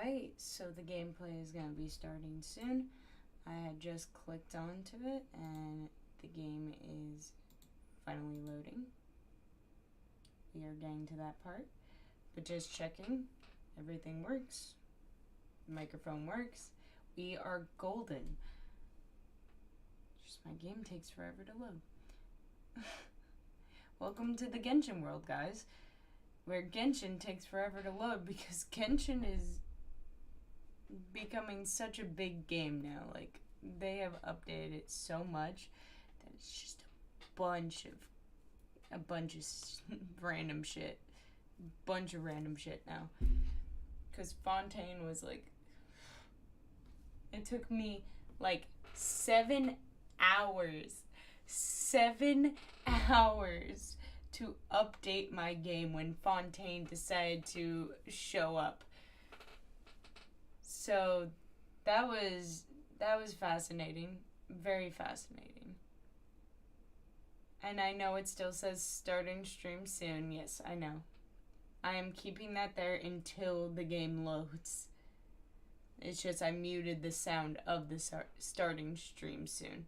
Alright, so the gameplay is going to be starting soon. I had just clicked onto it and the game is finally loading. We are getting to that part, but just checking, everything works. The microphone works. We are golden. Just my game takes forever to load. Welcome to the Genshin world, guys, where Genshin takes forever to load because Genshin is becoming such a big game now. Like, they have updated it so much that it's just a bunch of random shit. Bunch of random shit now. Because Fontaine was like, it took me like 7 hours. 7 hours to update my game when Fontaine decided to show up. So that was fascinating. Very fascinating. And I know it still says starting stream soon. Yes, I know. I am keeping that there until the game loads. It's just I muted the sound of the starting stream soon.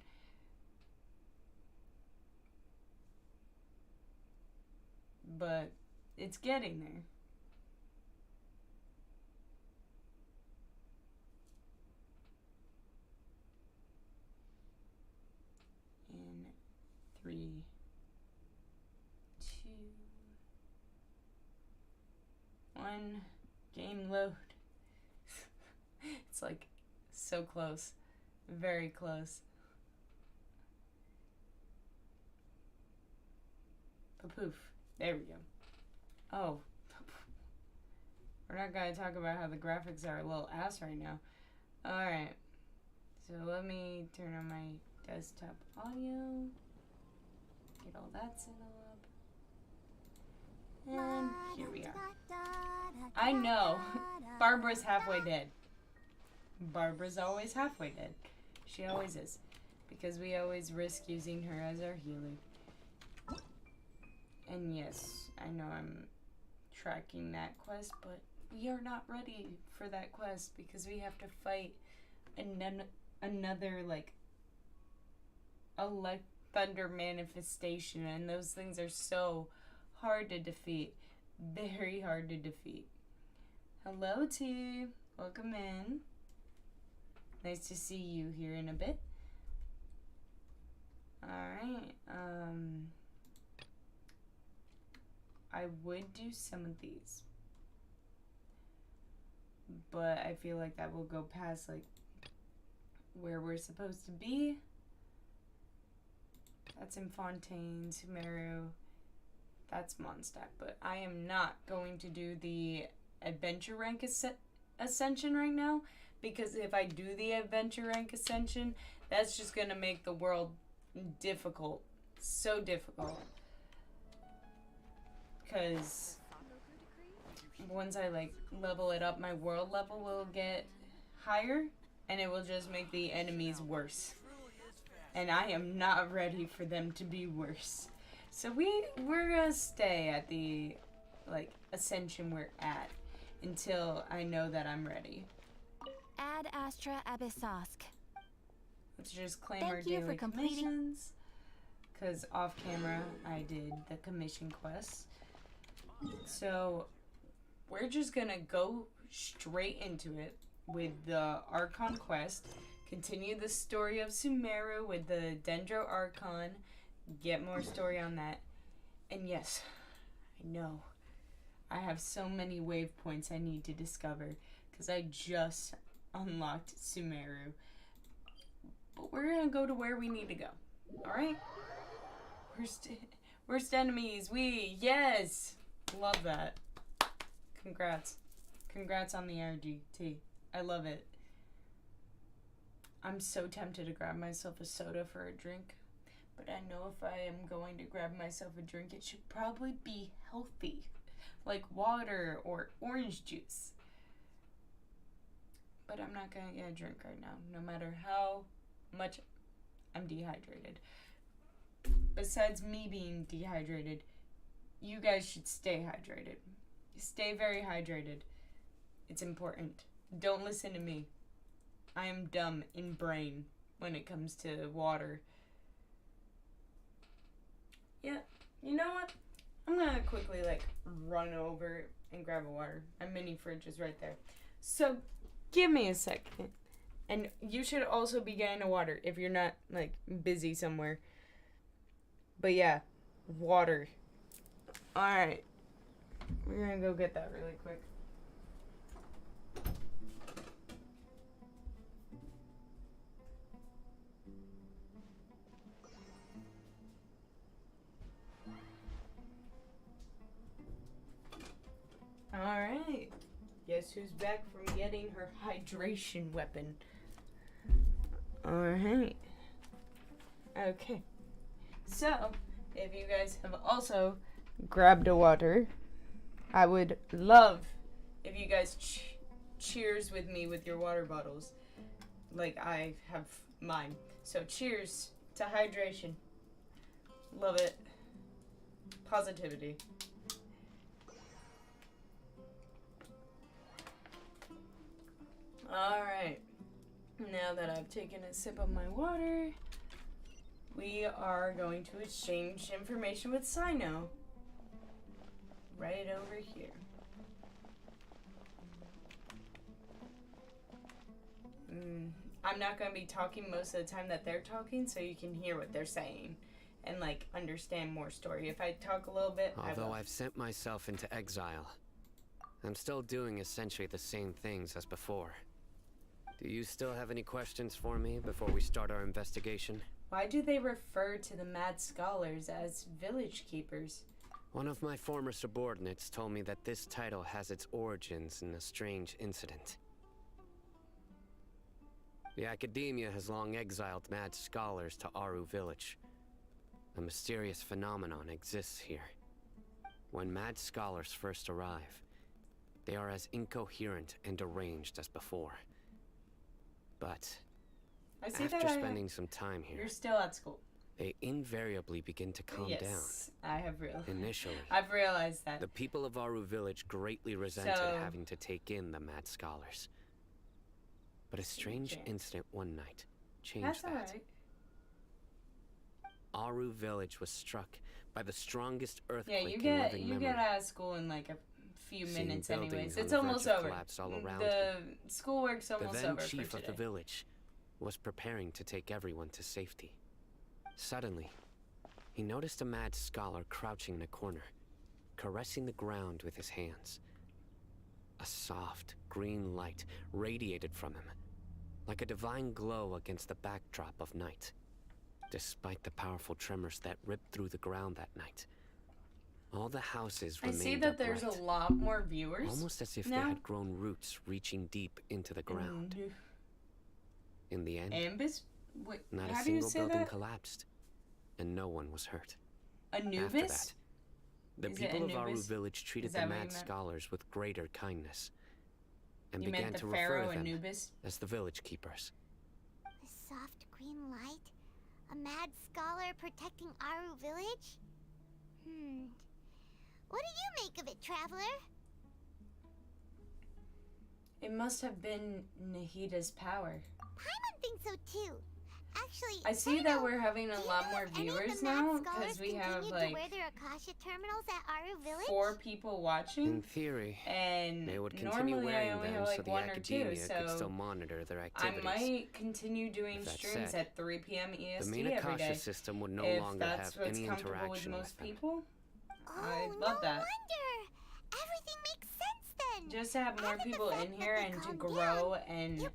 But it's getting there. In 3, 2, 1, game load. It's like so close. Very close. Poof. There we go. Oh. We're not going to talk about how the graphics are a little ass right now. Alright. So let me turn on my desktop audio. Get all that set up. And here we are. I know. Barbara's halfway dead. Barbara's always halfway dead. She always is. Because we always risk using her as our healer. And yes, I know I'm tracking that quest, but we are not ready for that quest because we have to fight another, like, a thunder manifestation, and those things are so hard to defeat. Very hard to defeat. Hello, T. Welcome in. Nice to see you here in a bit. Alright, I would do some of these, but I feel like that will go past, like, where we're supposed to be. That's in Fontaine, Sumeru. That's Mondstadt, but I am not going to do the adventure rank ascension right now, because if I do the adventure rank ascension, that's just going to make the world difficult. So difficult. Because once I, like, level it up, my world level will get higher, and it will just make the enemies worse. And I am not ready for them to be worse. So we're gonna stay at the, like, ascension we're at until I know that I'm ready. Ad Astra Abyssosk. Let's just claim our daily commissions. Because off camera, I did the commission quests. So we're just gonna go straight into it with the Archon quest. Continue the story of Sumeru with the Dendro Archon. Get more story on that. And yes, I know. I have so many waypoints I need to discover. Because I just unlocked Sumeru. But we're gonna go to where we need to go. Alright? Worst enemies. Yes! Love that. Congrats. Congrats on the RGT. I love it. I'm so tempted to grab myself a soda for a drink. But I know if I am going to grab myself a drink, it should probably be healthy. Like water or orange juice. But I'm not going to get a drink right now, no matter how much I'm dehydrated. Besides me being dehydrated, you guys should stay hydrated. Stay very hydrated. It's important. Don't listen to me. I am dumb in brain when it comes to water. Yeah, you know what? I'm gonna quickly, run over and grab a water. My mini fridge is right there. So, give me a second. And you should also be getting a water if you're not, busy somewhere. But yeah, water. Alright. We're gonna go get that really quick. Alright. Guess who's back from getting her hydration weapon? Alright. Okay. So, if you guys have also grabbed a water, I would love if you guys cheers with me with your water bottles, like I have mine. So cheers to hydration. Love it. Positivity. Alright. Now that I've taken a sip of my water, we are going to exchange information with Sino. Right over here. I'm not going to be talking most of the time that they're talking, so you can hear what they're saying and, understand more story. If I talk a little bit, Although I've sent myself into exile, I'm still doing essentially the same things as before. Do you still have any questions for me before we start our investigation? Why do they refer to the Mad Scholars as village keepers? One of my former subordinates told me that this title has its origins in a strange incident. The academia has long exiled mad scholars to Aru village. A mysterious phenomenon exists here. When mad scholars first arrive, they are as incoherent and deranged as before. But after spending some time here, you're still at school. They invariably begin to calm down. Yes, I have realized. Initially, I've realized that. The people of Aru village greatly resented having to take in the mad scholars. But a strange incident one night changed that. That's alright. Aru village was struck by the strongest earthquake in living memory. You get out of school in a few minutes anyways. It's almost over. The schoolwork's almost over for today. The then chief of the village was preparing to take everyone to safety. Suddenly, he noticed a mad scholar crouching in a corner, caressing the ground with his hands. A soft, green light radiated from him, like a divine glow against the backdrop of night. Despite the powerful tremors that ripped through the ground that night, all the houses remained upright. I see that there's a lot more viewers. Almost as if they had grown roots reaching deep into the ground. In the end, not a single building collapsed, and no one was hurt. Anubis? After that, the people of Aru village treated the mad scholars with greater kindness, and began to refer to them as the village keepers. A soft green light? A mad scholar protecting Aru village? What do you make of it, traveler? It must have been Nahida's power. Paimon thinks so too. Actually, I see that we're having a lot more viewers now because we have wear their Akasha terminals at Aru village? 4 people watching. In theory, and they would continue wearing them so the 1 or 2, academia could still monitor their activities. I might continue doing streams at 3 p.m. EST the main every Akasha day. system would no if longer that's have what's any comfortable with interaction most with people. Oh, I love that. Wonder. Everything makes sense then. Just to have more people in here and to grow and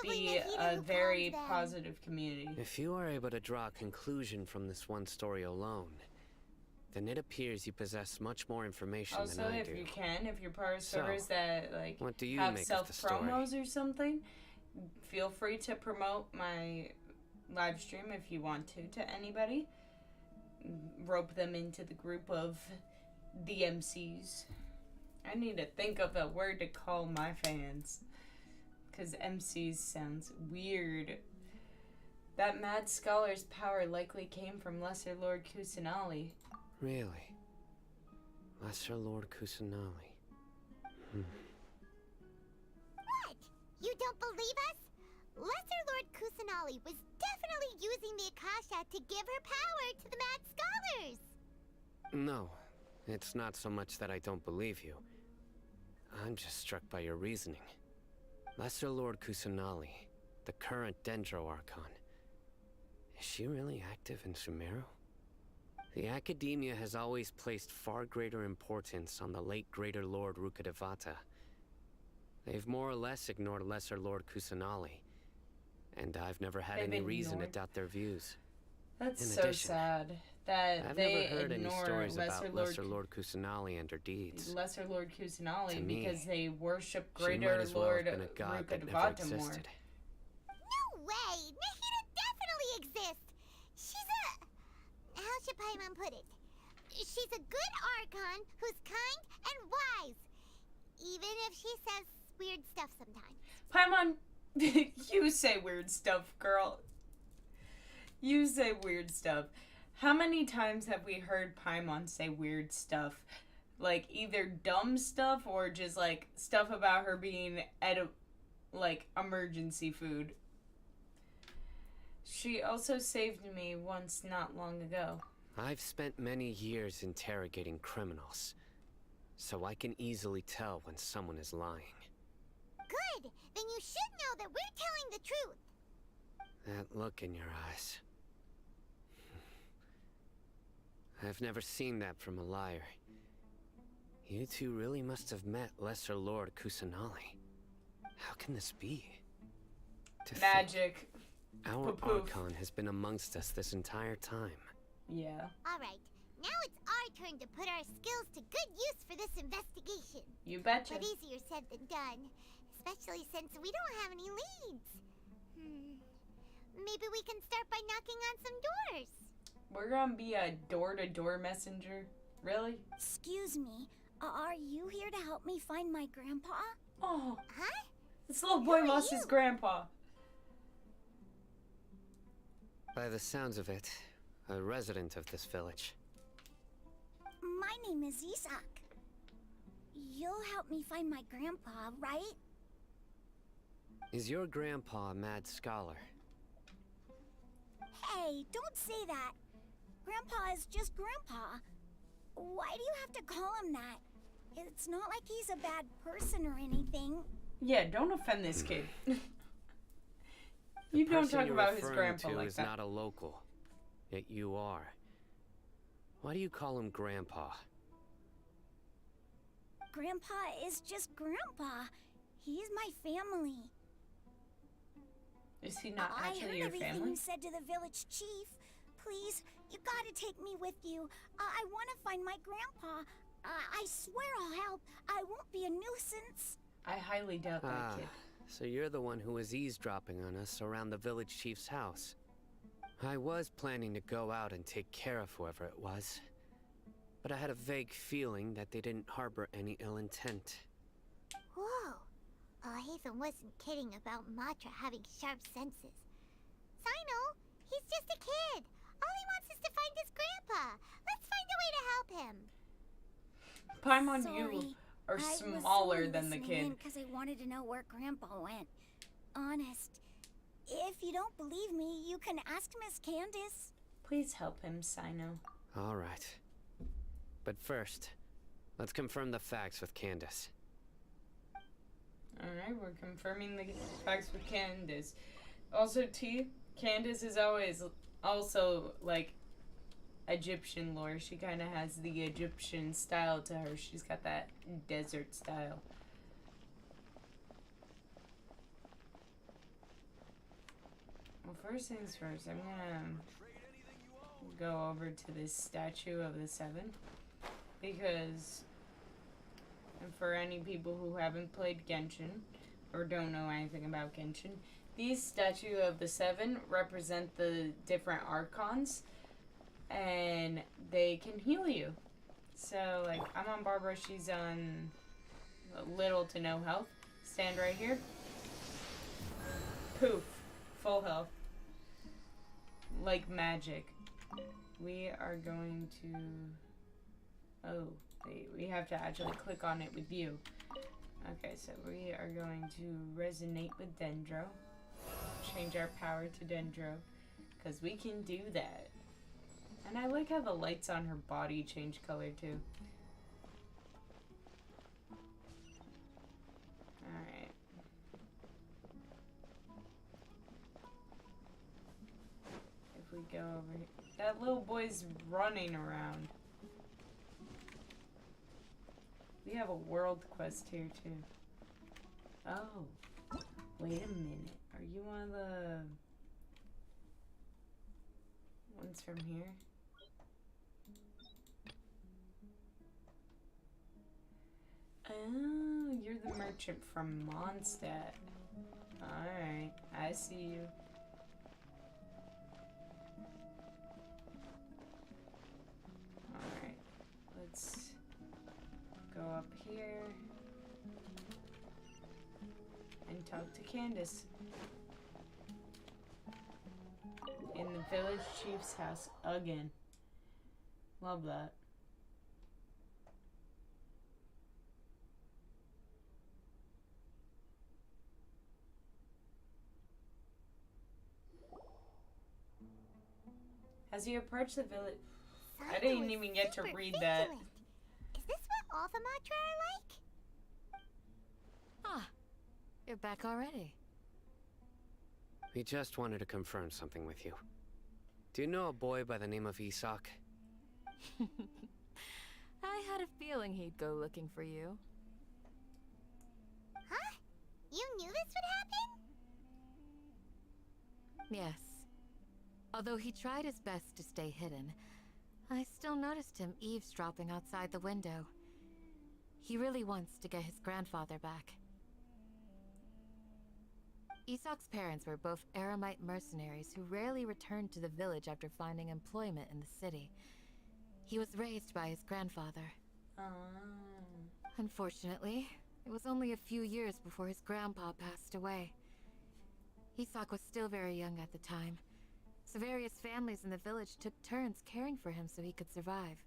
be a very positive community. If you are able to draw a conclusion from this one story alone, then it appears you possess much more information than I do. Also, if you're part of servers that what do you have make self-promos or something, feel free to promote my live stream if you want to anybody. Rope them into the group of the MCs. I need to think of a word to call my fans, because MCs sounds weird. That mad scholar's power likely came from Lesser Lord Kusanali. Really? Lesser Lord Kusanali. What? You don't believe us? Lesser Lord Kusanali was definitely using the Akasha to give her power to the Mad Scholars! No, it's not so much that I don't believe you. I'm just struck by your reasoning. Lesser Lord Kusanali, the current Dendro Archon. Is she really active in Sumeru? The Academia has always placed far greater importance on the late Greater Lord Rukkhadevata. They've more or less ignored Lesser Lord Kusanali, and I've never had any reason to doubt their views. That's so sad that I've they never heard any ignore stories about Lesser Lord Kusanali and her deeds. Lesser Lord Kusanali To me, because they worship She might Greater as well Lord have been a god that never Rukkhadevata more. existed. No way! Nahida definitely exists! She's a... how should Paimon put it? She's a good Archon who's kind and wise. Even if she says weird stuff sometimes. Paimon, you say weird stuff, girl. You say weird stuff. How many times have we heard Paimon say weird stuff? Like, either dumb stuff or just, like, stuff about her being like, emergency food. She also saved me once not long ago. I've spent many years interrogating criminals, so I can easily tell when someone is lying. Good! Then you should know that we're telling the truth. That look in your eyes. I've never seen that from a liar. You two really must have met Lesser Lord Kusanali. How can this be? To Magic. think, our Poof. Archon has been amongst us this entire time. Yeah. Alright, now it's our turn to put our skills to good use for this investigation. You betcha. But easier said than done. Especially since we don't have any leads. Maybe we can start by knocking on some doors. We're gonna be a door-to-door messenger? Really? Excuse me, are you here to help me find my grandpa? Oh, Huh? this little boy lost his grandpa. By the sounds of it, a resident of this village. My name is Isak. You'll help me find my grandpa, right? Is your grandpa a mad scholar? Hey, don't say that. Grandpa is just Grandpa. Why do you have to call him that? It's not like he's a bad person or anything. Yeah, don't offend this kid. You The don't person talk you're about his referring grandpa to like is that. not a local, yet you are. Why do you call him Grandpa? Grandpa is just Grandpa. He's my family. Is he not I actually heard your everything family? you said to the village chief. Please, you gotta take me with you. I want to find my grandpa. I swear I'll help. I won't be a nuisance. I highly doubt that kid. So you're the one who was eavesdropping on us around the village chief's house. I was planning to go out and take care of whoever it was, but I had a vague feeling that they didn't harbor any ill intent. Whoa. Haven wasn't kidding about Matra having sharp senses. Sino, he's just a kid. All he wants is to find his grandpa. Let's find a way to help him. Paimon, Sorry, you are I smaller was than the kid. because I wanted to know where Grandpa went. Honest. If you don't believe me, you can ask Miss Candace. Please help him, Sino. All right. But first, let's confirm the facts with Candace. Alright, we're confirming the facts with Candace. Also, Candace is always also, like, Egyptian lore. She kind of has the Egyptian style to her. She's got that desert style. Well, first things first, I'm gonna go over to this statue of the Seven. Because, and for any people who haven't played Genshin, or don't know anything about Genshin, these statue of the Seven represent the different Archons, and they can heal you. So, like, I'm on Barbara, she's on little to no health. Stand right here. Poof. Full health. Like magic. We are going to... Oh, wait, we have to actually click on it with you. Okay, so we are going to resonate with Dendro. Change our power to Dendro. Because we can do that. And I like how the lights on her body change color too. Alright. If we go over here. That little boy's running around. We have a world quest here too. Oh. Wait a minute. Are you one of the ones from here? Oh, you're the merchant from Mondstadt. Alright, I see you. Alright, let's go up here and talk to Candace. In the village chief's house again. Love that. As you approach the village, I didn't even get to read that. Is this what all the Matra are like? Ah, you're back already. We just wanted to confirm something with you. Do you know a boy by the name of Isak? I had a feeling he'd go looking for you. Huh? You knew this would happen? Yes. Although he tried his best to stay hidden, I still noticed him eavesdropping outside the window. He really wants to get his grandfather back. Isak's parents were both Aramite mercenaries who rarely returned to the village after finding employment in the city. He was raised by his grandfather. Unfortunately, it was only a few years before his grandpa passed away. Isak was still very young at the time, so various families in the village took turns caring for him so he could survive.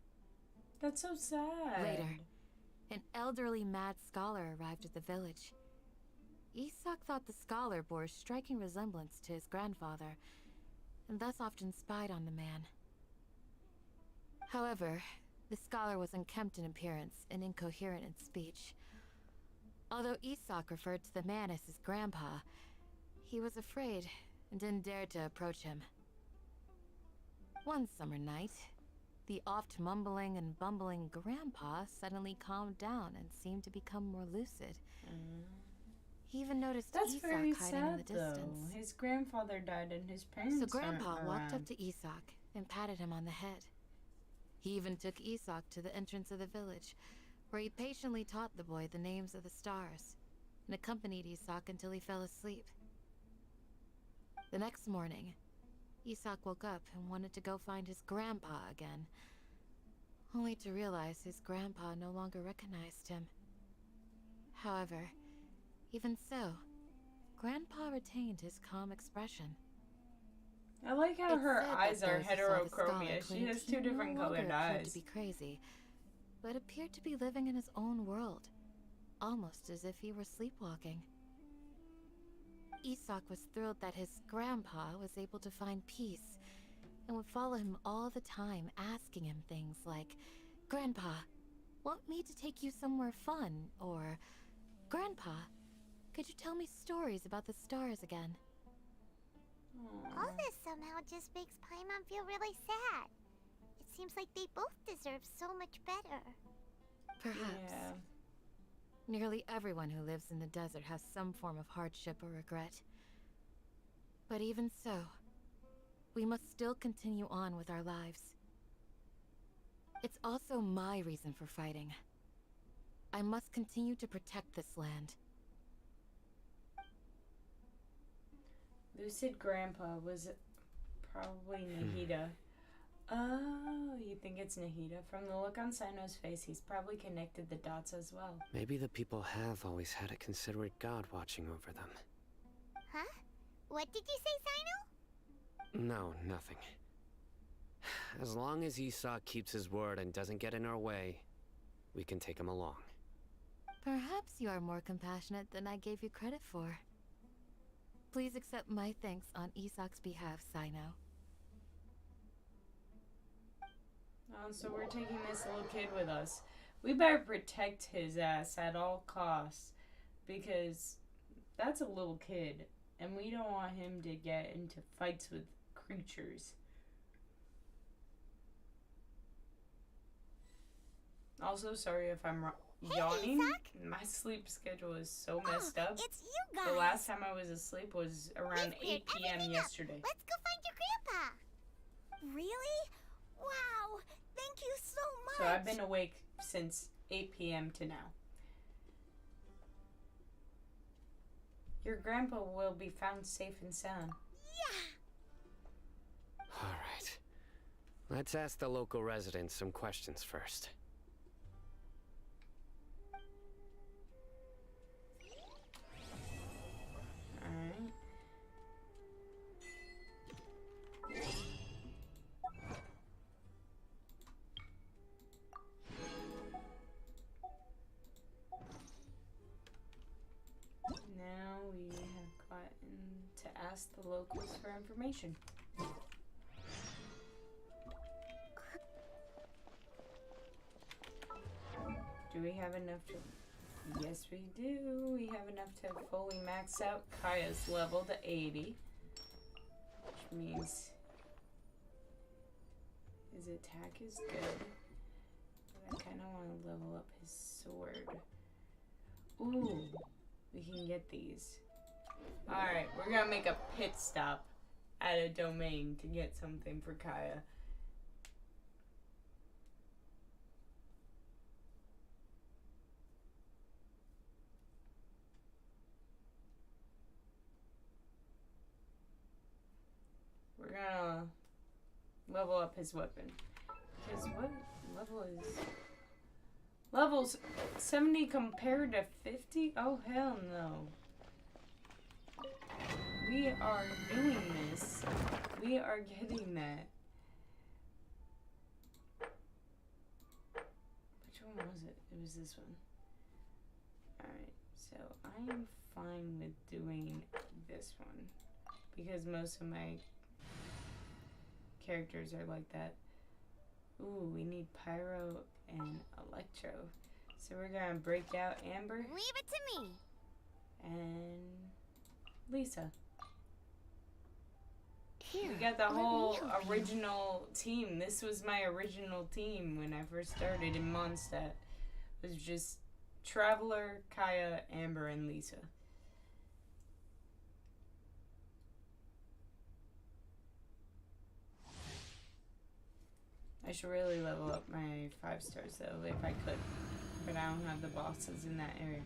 That's so sad. Later, an elderly mad scholar arrived at the village. Isak thought the scholar bore a striking resemblance to his grandfather, and thus often spied on the man. However, the scholar was unkempt in appearance and incoherent in speech. Although Isak referred to the man as his grandpa, he was afraid and didn't dare to approach him. One summer night, the oft mumbling and bumbling grandpa suddenly calmed down and seemed to become more lucid. He even noticed That's Isak very hiding in the sad, though. distance. His grandfather died and his parents So Grandpa aren't walked around. up to Isak and patted him on the head. He even took Isak to the entrance of the village, where he patiently taught the boy the names of the stars, and accompanied Isak until he fell asleep. The next morning, Isak woke up and wanted to go find his grandpa again, only to realize his grandpa no longer recognized him. However, even so, Grandpa retained his calm expression. I like how It's her said eyes that are those who saw the scholar heterochromia. She claimed has he two different no longer colored appeared eyes. to be crazy, but appeared to be living in his own world, almost as if he were sleepwalking. Isak was thrilled that his grandpa was able to find peace and would follow him all the time, asking him things like, "Grandpa, want me to take you somewhere fun?" Or, "Grandpa, could you tell me stories about the stars again?" All this somehow just makes Paimon feel really sad. It seems like they both deserve so much better. Perhaps. Yeah. Nearly everyone who lives in the desert has some form of hardship or regret. But even so, we must still continue on with our lives. It's also my reason for fighting. I must continue to protect this land. Lucid Grandpa was probably Nahida. Oh, you think it's Nahida? From the look on Sino's face, he's probably connected the dots as well. Maybe the people have always had a considerate god watching over them. Huh? What did you say, Sino? No, nothing. As long as Isak keeps his word and doesn't get in our way, we can take him along. Perhaps you are more compassionate than I gave you credit for. Please accept my thanks on Isak's behalf, Sino. Oh, so we're taking this little kid with us. We better protect his ass at all costs, because that's a little kid, and we don't want him to get into fights with creatures. Also, sorry if I'm yawning. Isaac? My sleep schedule is so messed up. It's you guys. The last time I was asleep was around 8 p.m. yesterday. Let's go find your grandpa. Really? Wow. Thank you so much. So I've been awake since 8 p.m. to now. Your grandpa will be found safe and sound. Yeah. Alright. Let's ask the local residents some questions first. Alright. Now we have gotten to ask the locals for information. Do we have enough to... Yes, we do. We have enough to fully max out Kaya's level to 80. Which means his attack is good. But I kind of want to level up his sword. Ooh, we can get these. Alright, we're gonna make a pit stop at a domain to get something for Kaya. We're gonna level up his weapon. Because what level is... Levels 70 compared to 50? Oh, hell no. We are doing this. We are getting that. Which one was it? It was this one. Alright, so I am fine with doing this one. Because most of my characters are like that. Ooh, we need Pyro and Electro. So we're gonna break out Amber. Leave it to me. And Lisa. Here, We got the let me whole help you. original team. This was my original team when I first started in Mondstadt. It was just Traveler, Kaya, Amber, and Lisa. I should really level up my 5 stars though, if I could. But I don't have the bosses in that area.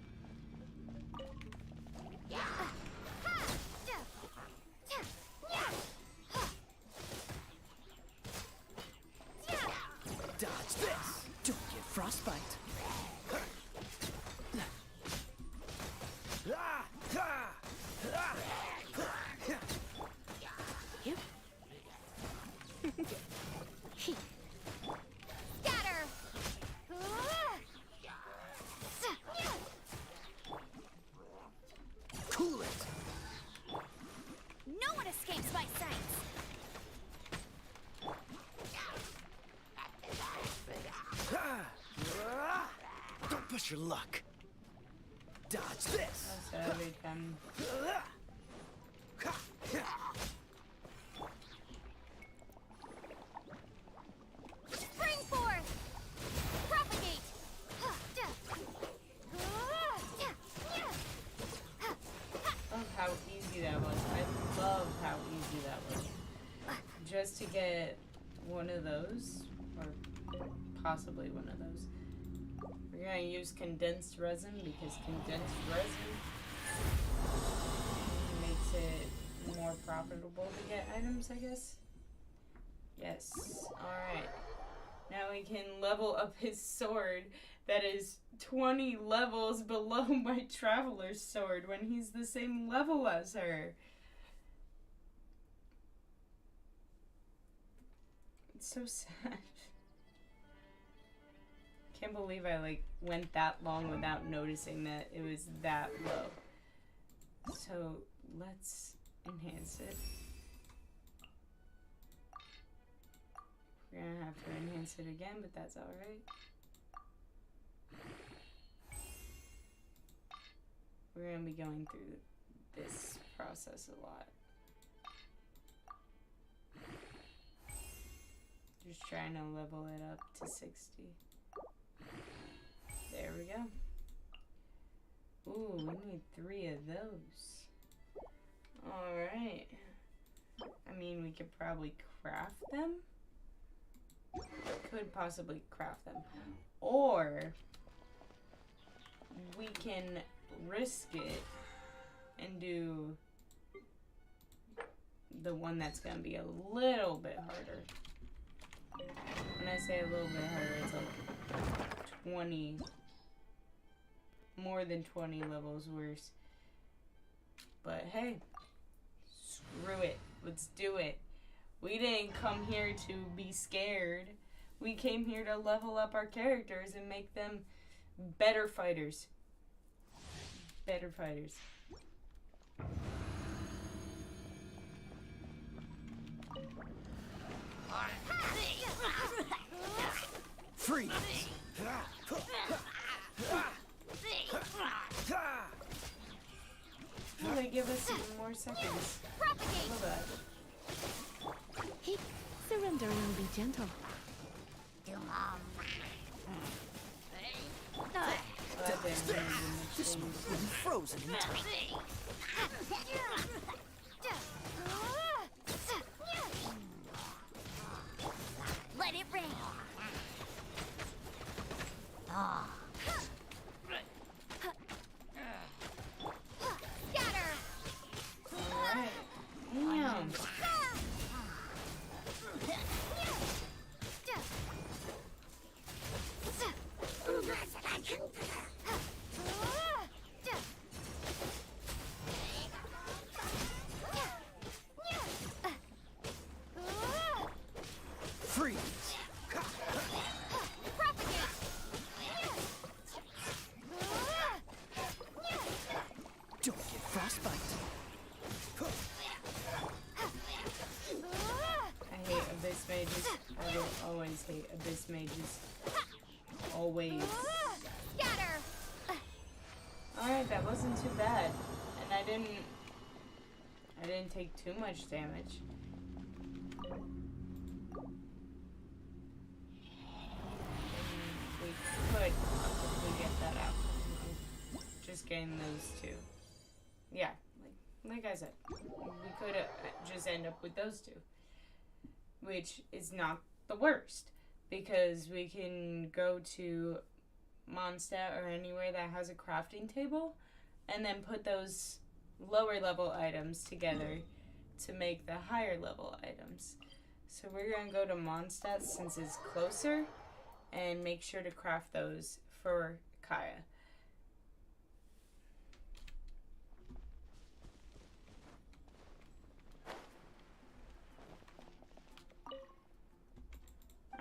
Dodge this! Don't get frostbite. Scatter. Cool it! No one escapes my sights. Don't push your luck. Dodge this! So every time. Spring forth. Propagate. Oh, how easy that was. I love how easy that was. Just to get one of those, or possibly one of those. We're gonna use condensed resin because condensed resin makes it more profitable to get items, I guess. Yes. Alright. Now we can level up his sword that is 20 levels below my Traveler's sword when he's the same level as her. It's so sad. Can't believe I like went that long without noticing that it was that low. So let's enhance it. We're gonna have to enhance it again, but that's alright. We're gonna be going through this process a lot. Just trying to level it up to 60. There we go. Ooh, we need 3 of those. Alright. I mean, we could probably craft them. Could possibly craft them. Or we can risk it and do the one that's gonna be a little bit harder. When I say a little bit harder, it's like 20, more than 20 levels worse. But hey, screw it. Let's do it. We didn't come here to be scared. We came here to level up our characters and make them better fighters. Better fighters. Freeze! Oh, they give us some more seconds. I love that. Hey, surrender and be gentle. This one will be frozen in time. Let it rain. Scatter. Alright. Damn. Freeze! Don't get frostbite. I hate Abyss Mages. I will always hate Abyss Mages. Always. Scatter. Alright, that wasn't too bad. And I didn't take too much damage. We could possibly get that out. Just gain those 2. Yeah, like I said, we could just end up with those 2. Which is not the worst. Because we can go to Mondstadt or anywhere that has a crafting table and then put those lower level items together to make the higher level items. So we're going to go to Mondstadt since it's closer and make sure to craft those for Kaya.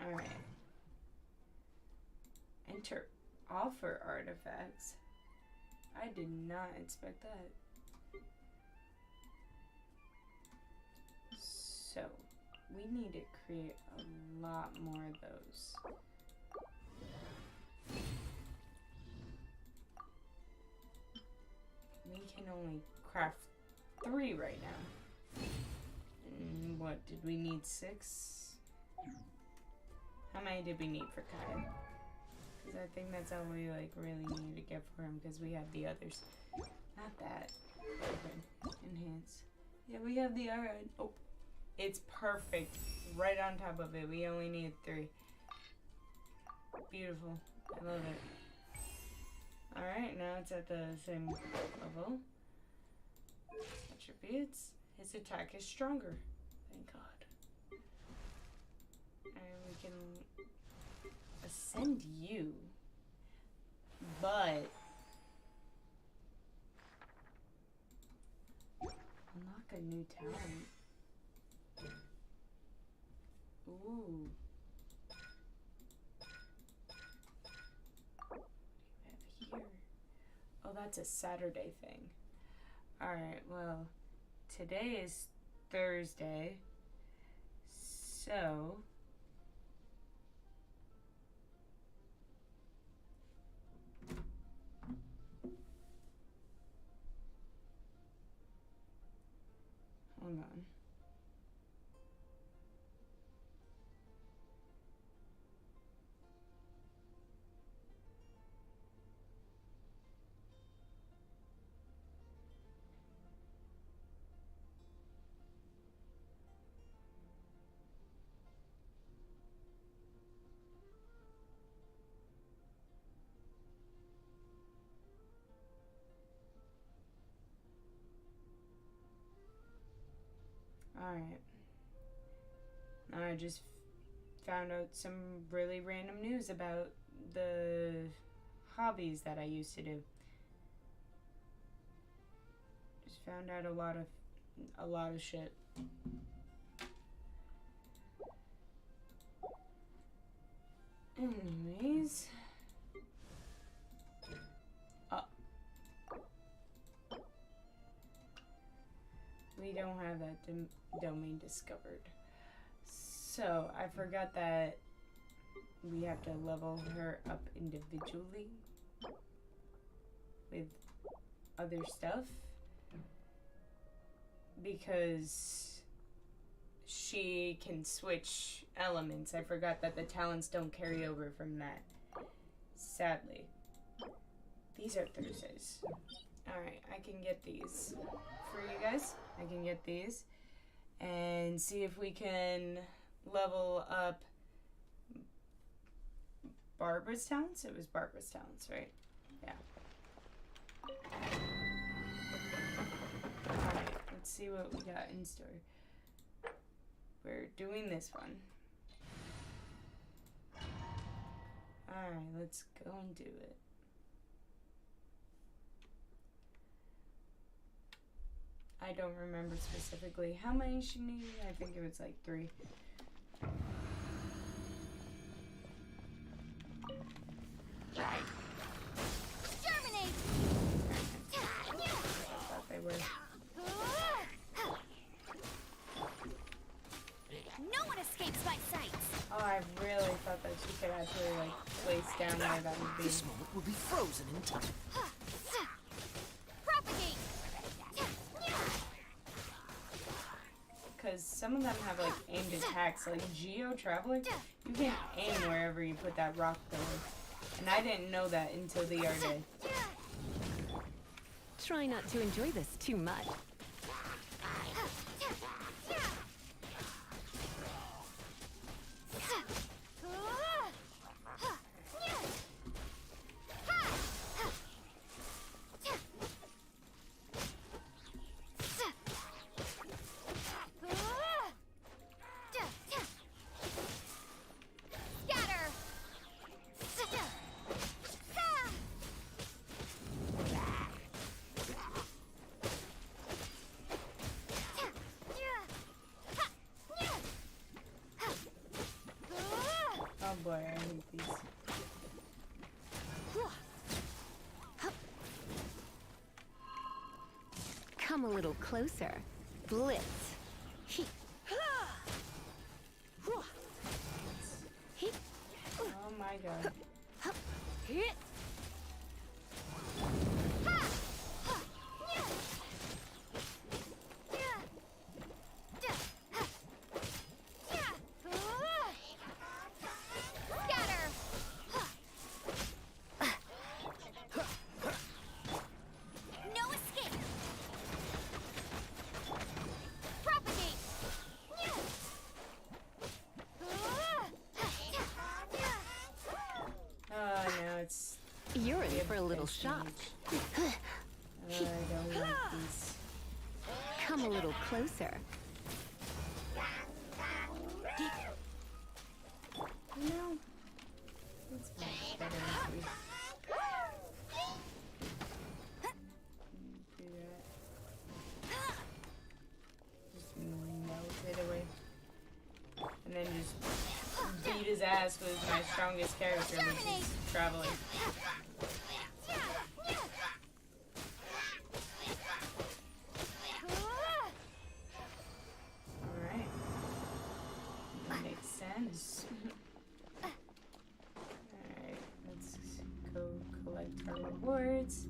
Alright. Enter offer artifacts. I did not expect that. So, we need to create a lot more of those. We can only craft 3 right now. And what, did we need 6? How many did we need for Kaya? Because I think that's all we like really need to get for him because we have the others. Not that. Okay. Enhance. Yeah, we have the other. Oh, it's perfect. Right on top of it. We only need 3. Beautiful. I love it. Alright, now it's at the same level. Attributes. His attack is stronger. Thank God. And we can ascend you. But unlock a new talent. Ooh. that's a Saturday thing. Alright, well, today is Thursday. So... hold on. Alright. I just found out some really random news about the hobbies that I used to do. Just found out a lot of shit. Anyways. We don't have that domain discovered. So, I forgot that we have to level her up individually with other stuff. Because she can switch elements. I forgot that the talents don't carry over from that. Sadly. These are Thursdays. Alright, I can get these for you guys. I can get these and see if we can level up Barbara's talents. It was Barbara's talents, right? Yeah. Alright, let's see what we got in store. We're doing this one. Alright, let's go and do it. I don't remember specifically how many she needed. I think it was like 3. Germinate! I thought they were. No one escapes my sight! Oh, I really thought that she could actually like place down where that would be. This moment will be frozen in time. Propagate! Because some of them have like aimed attacks, like Geo Traveler, you can aim wherever you put that rock pillar. And I didn't know that until the other day. Try not to enjoy this too much. Oh boy, I hate these. Come a little closer. Blitz. He. Oh my god. No escape! Propagate! Oh no, it's... You're in we for a have little big shock. change. I don't like these. Come a little closer. No. It's much better if we do that. Just melt it away. And then just beat his ass with my strongest character, which is traveling. words.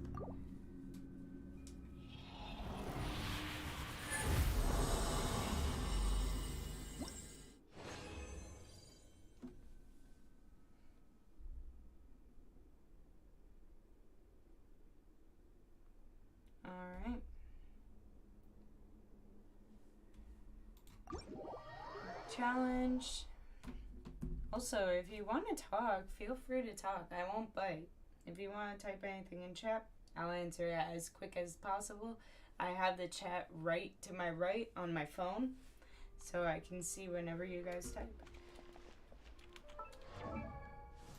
Alright. Challenge. Also, if you want to talk, feel free to talk. I won't bite. If you want to type anything in chat, I'll answer it as quick as possible. I have the chat right to my right on my phone, so I can see whenever you guys type.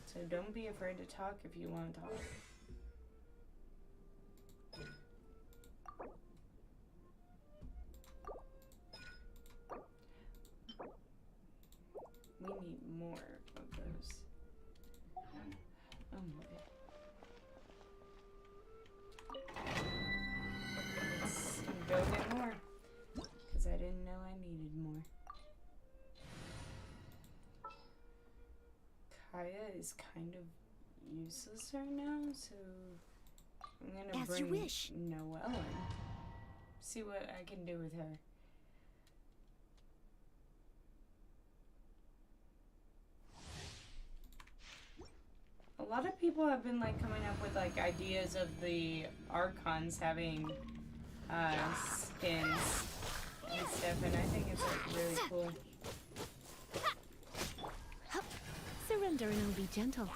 So don't be afraid to talk if you want to talk. We need more of those. Oh boy. Let's go get more. Because I didn't know I needed more. Kaya is kind of useless right now, so I'm gonna As you bring wish. Noelle in. See what I can do with her. A lot of people have been like coming up with like ideas of the Archons having skins and stuff, and I think it's like really cool. Surrender and I'll be gentle.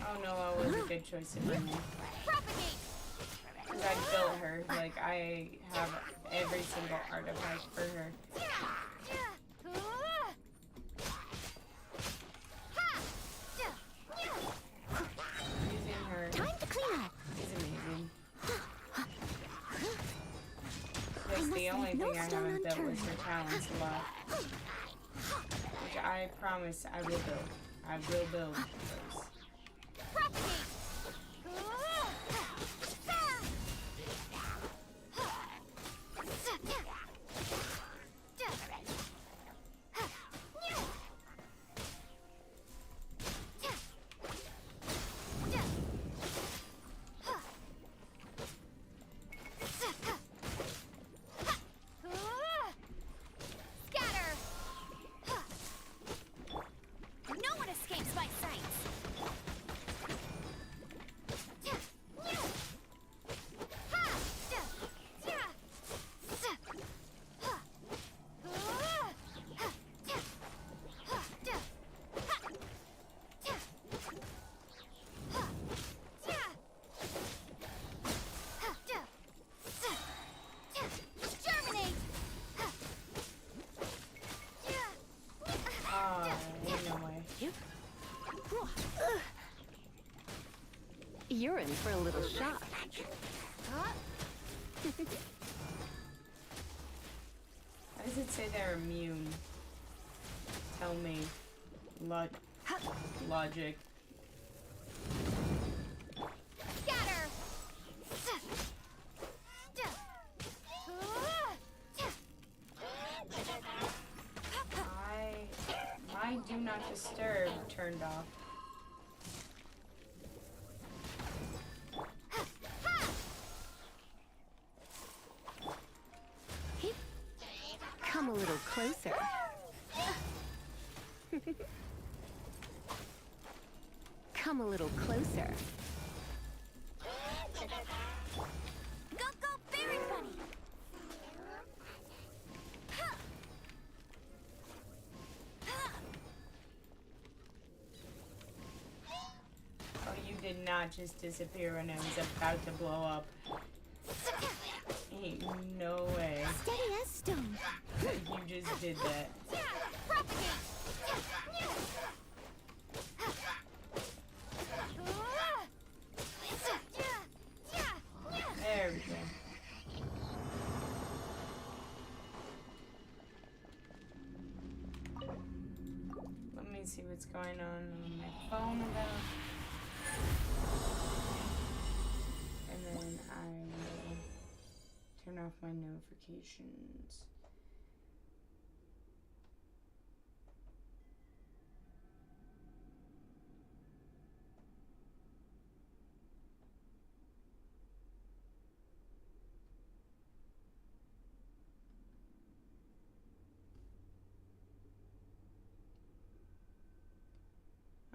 Oh no, that was a good choice to bring in. Because I built her, like I have every single artifact for her. Using her Time to clean up. is amazing. Just the only leave no thing I stone haven't built was unturned. her talents a lot. Which I promise I will build. I will build those. No one escapes my sight. Ain't no way. You're in for a little shock. Why does it say they're immune? Tell me. Logic. My do not disturb turned off. Come a little closer. Come a little closer. Go, berry bunny. Oh, you did not just disappear when I was about to blow up. Ain't no way. Steady as stone. You just did that. There we go. Let me see what's going on my phone about. And then I will turn off my notifications.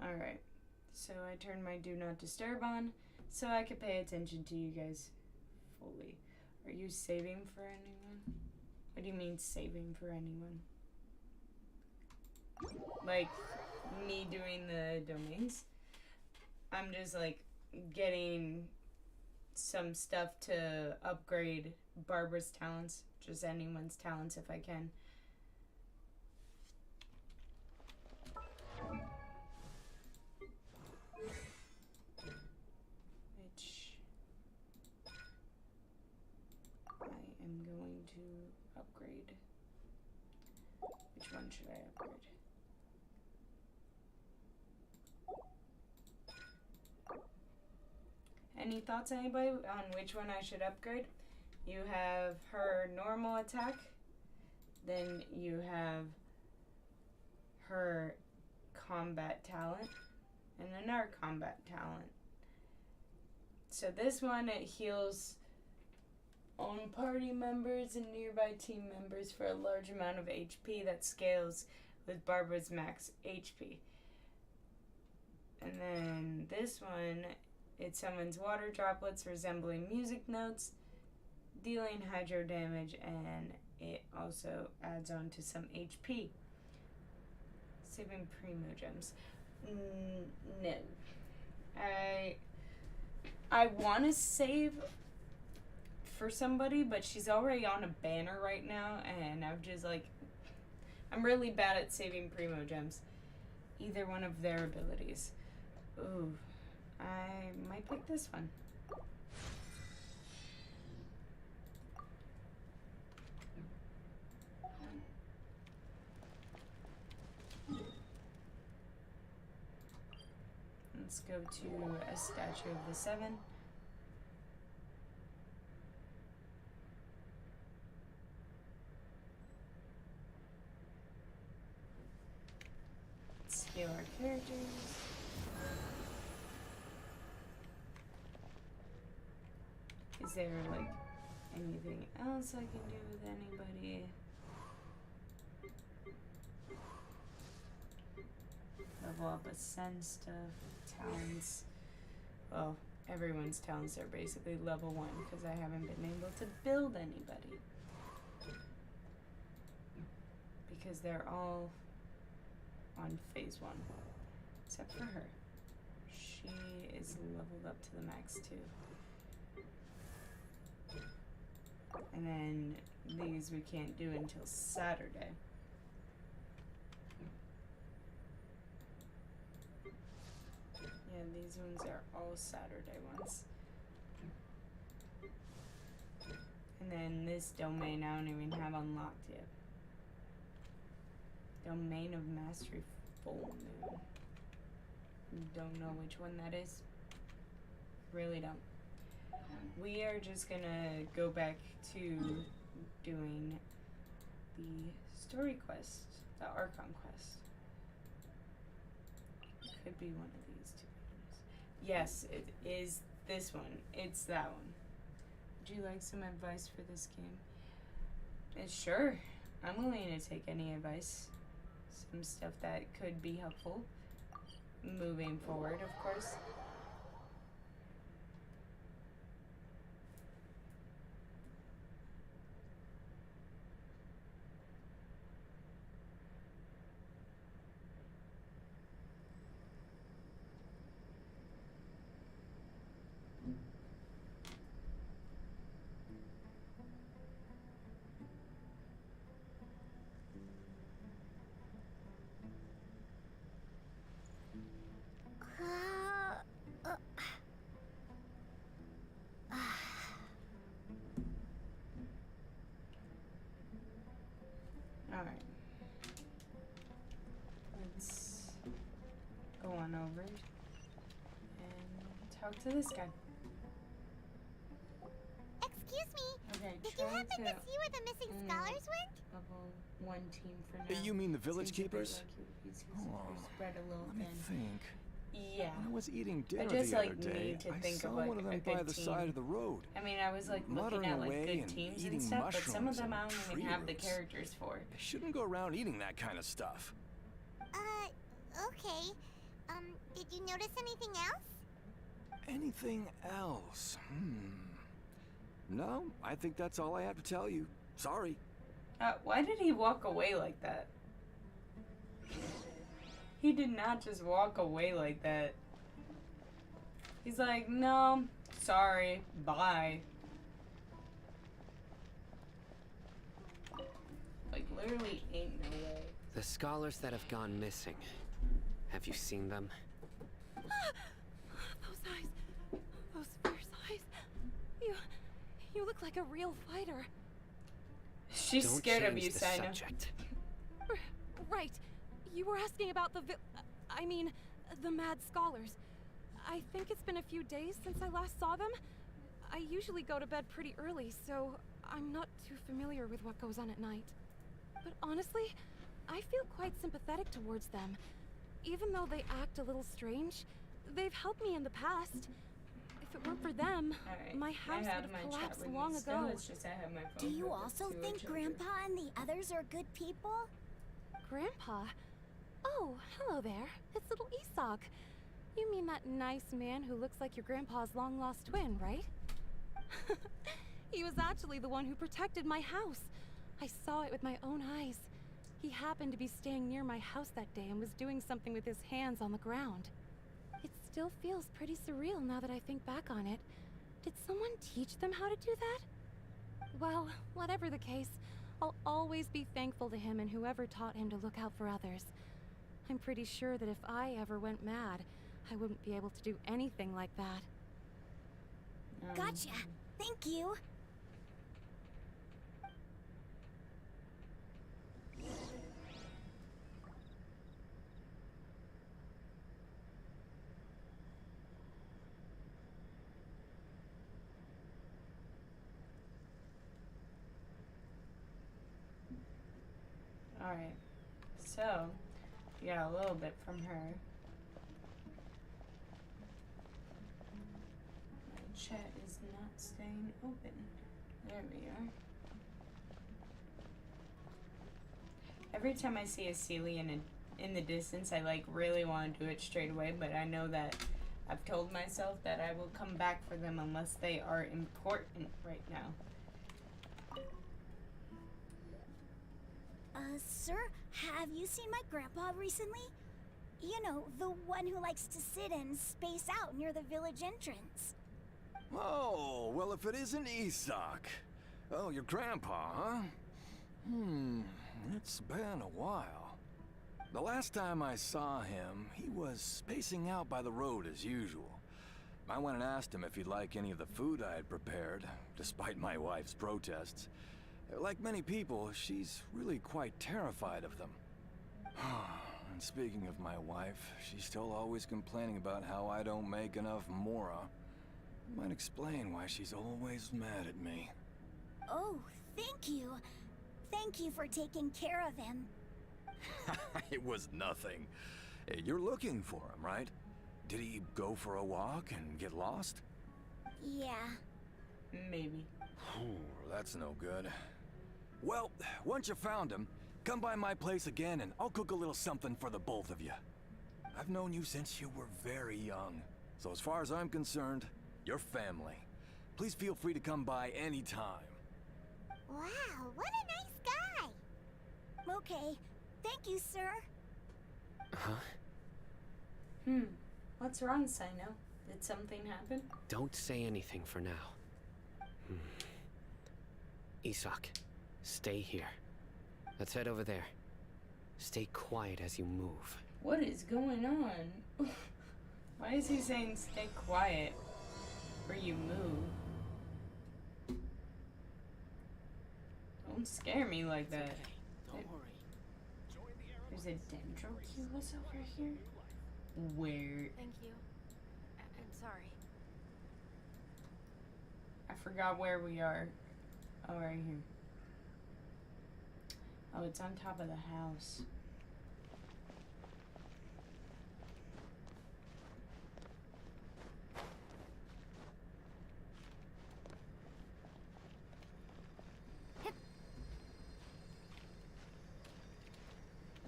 Alright. So I turned my do not disturb on so I could pay attention to you guys fully. Are you saving for anyone? What do you mean saving for anyone? Like me doing the domains? I'm just like getting some stuff to upgrade Barbara's talents. Just anyone's talents if I can. Which I am going to upgrade. Which one should I upgrade? Any thoughts, anybody, on which one I should upgrade? You have her normal attack. Then you have her combat talent. And another combat talent. So this one, it heals own party members and nearby team members for a large amount of HP that scales with Barbara's max HP. And then this one, it summons water droplets resembling music notes, dealing hydro damage, and it also adds on to some HP. Saving Primo Gems. No. I want to save for somebody, but she's already on a banner right now, and I'm just like, I'm really bad at saving Primo Gems. Either one of their abilities. Ooh, I might pick this one. Let's go to a statue of the 7. Let's scale our characters. Is there like anything else I can do with anybody? Level up ascend stuff, talents. Well, everyone's talents are basically level 1 because I haven't been able to build anybody. Because they're all on phase 1. Except for her. She is leveled up to the max too. And then these we can't do until Saturday. Yeah, these ones are all Saturday ones. And then this domain I don't even have unlocked yet. Domain of Mastery Full Moon. Don't know which one that is. Really don't. We are just gonna go back to doing the story quest, the Archon quest. Could be one of these two. Yes, it is this one. It's that one. Would you like some advice for this game? Sure. I'm willing to take any advice. Some stuff that could be helpful. Moving forward, of course. Alright. Let's go on over and talk to this guy. Excuse me. Okay, Did you happen to see where the missing scholars went? Level 1 team for now. You mean the village keepers? Spread a little Let me thin. think. Yeah. When I was eating dinner just, the like, other day, need to I think saw of, like, one of a them by good the team. side of the road. I mean, I was like looking Muttering at like away good and teams eating and stuff, but some of mushrooms them I and don't even tree have the roots. characters for. They shouldn't go around eating that kind of stuff. Okay. Did you notice anything else? Anything else? No, I think that's all I have to tell you. Sorry. Why did he walk away like that? He did not just walk away like that. He's like, no, sorry, bye. Like, literally ain't no way. The scholars that have gone missing. Have you seen them? Those eyes. Those fierce eyes. You look like a real fighter. She's Don't scared of change you, the Sino. subject. Right. You were asking about the the mad scholars. I think it's been a few days since I last saw them. I usually go to bed pretty early, so I'm not too familiar with what goes on at night. But honestly, I feel quite sympathetic towards them. Even though they act a little strange, they've helped me in the past. If it weren't for them, Alright, my house would have collapsed long ago. It's just I have my phone Do you hooked up also to a think charger. Grandpa and the others are good people? Grandpa? Oh, hello there. It's little Isak. You mean that nice man who looks like your grandpa's long-lost twin, right? He was actually the one who protected my house. I saw it with my own eyes. He happened to be staying near my house that day and was doing something with his hands on the ground. It still feels pretty surreal now that I think back on it. Did someone teach them how to do that? Well, whatever the case, I'll always be thankful to him and whoever taught him to look out for others. I'm pretty sure that if I ever went mad, I wouldn't be able to do anything like that. Gotcha. Thank you. Alright. So, you got a little bit from her. My chat is not staying open. There we are. Every time I see a Celie in the distance, I like really want to do it straight away, but I know that I've told myself that I will come back for them unless they are important right now. Sir, have you seen my grandpa recently? You know, the one who likes to sit and space out near the village entrance. Oh, well, if it isn't Isak. Oh, your grandpa, huh? It's been a while. The last time I saw him, he was spacing out by the road as usual. I went and asked him if he'd like any of the food I had prepared, despite my wife's protests. Like many people, she's really quite terrified of them. And speaking of my wife, she's still always complaining about how I don't make enough mora. Might explain why she's always mad at me. Oh, thank you. Thank you for taking care of him. It was nothing. You're looking for him, right? Did he go for a walk and get lost? Yeah. Maybe. That's no good. Well, once you found him, come by my place again and I'll cook a little something for the both of you. I've known you since you were very young, so as far as I'm concerned, you're family. Please feel free to come by anytime. Wow, what a nice guy! Okay. Thank you, sir. Huh? What's wrong, Sino? Did something happen? Don't say anything for now. Isak, stay here. Let's head over there. Stay quiet as you move. What is going on? Why is he saying stay quiet or you move? Don't scare me like that. Okay, don't worry. There's a Dendrocubus over here? Where? Thank you. I'm sorry. I forgot where we are. Oh, right here. Oh, it's on top of the house.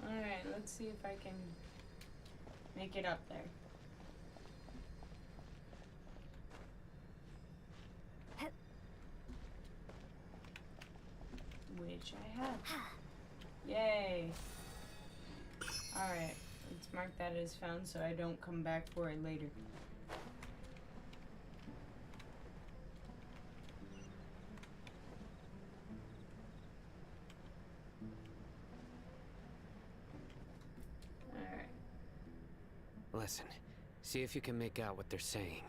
Alright, let's see if I can Make it up there. Which I have. Yay. Alright, let's mark that as found so I don't come back for it later. Alright. Listen, see if you can make out what they're saying.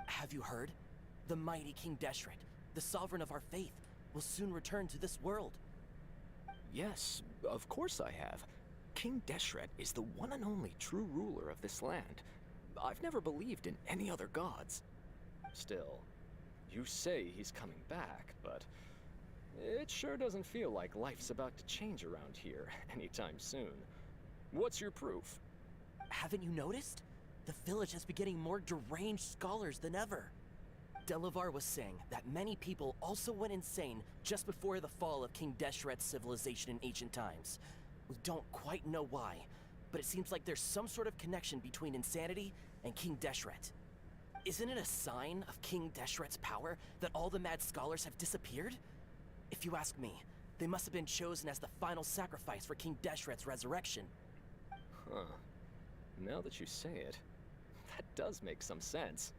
Have you heard? The mighty King Deshret, the sovereign of our faith, will soon return to this world. Yes, of course I have. King Deshret is the one and only true ruler of this land. I've never believed in any other gods. Still, you say he's coming back, but it sure doesn't feel like life's about to change around here anytime soon. What's your proof? Haven't you noticed? The village has been getting more deranged scholars than ever. Delavar was saying that many people also went insane just before the fall of King Deshret's civilization in ancient times. We don't quite know why, but it seems like there's some sort of connection between insanity and King Deshret. Isn't it a sign of King Deshret's power that all the mad scholars have disappeared? If you ask me, they must have been chosen as the final sacrifice for King Deshret's resurrection. Huh. Now that you say it, that does make some sense.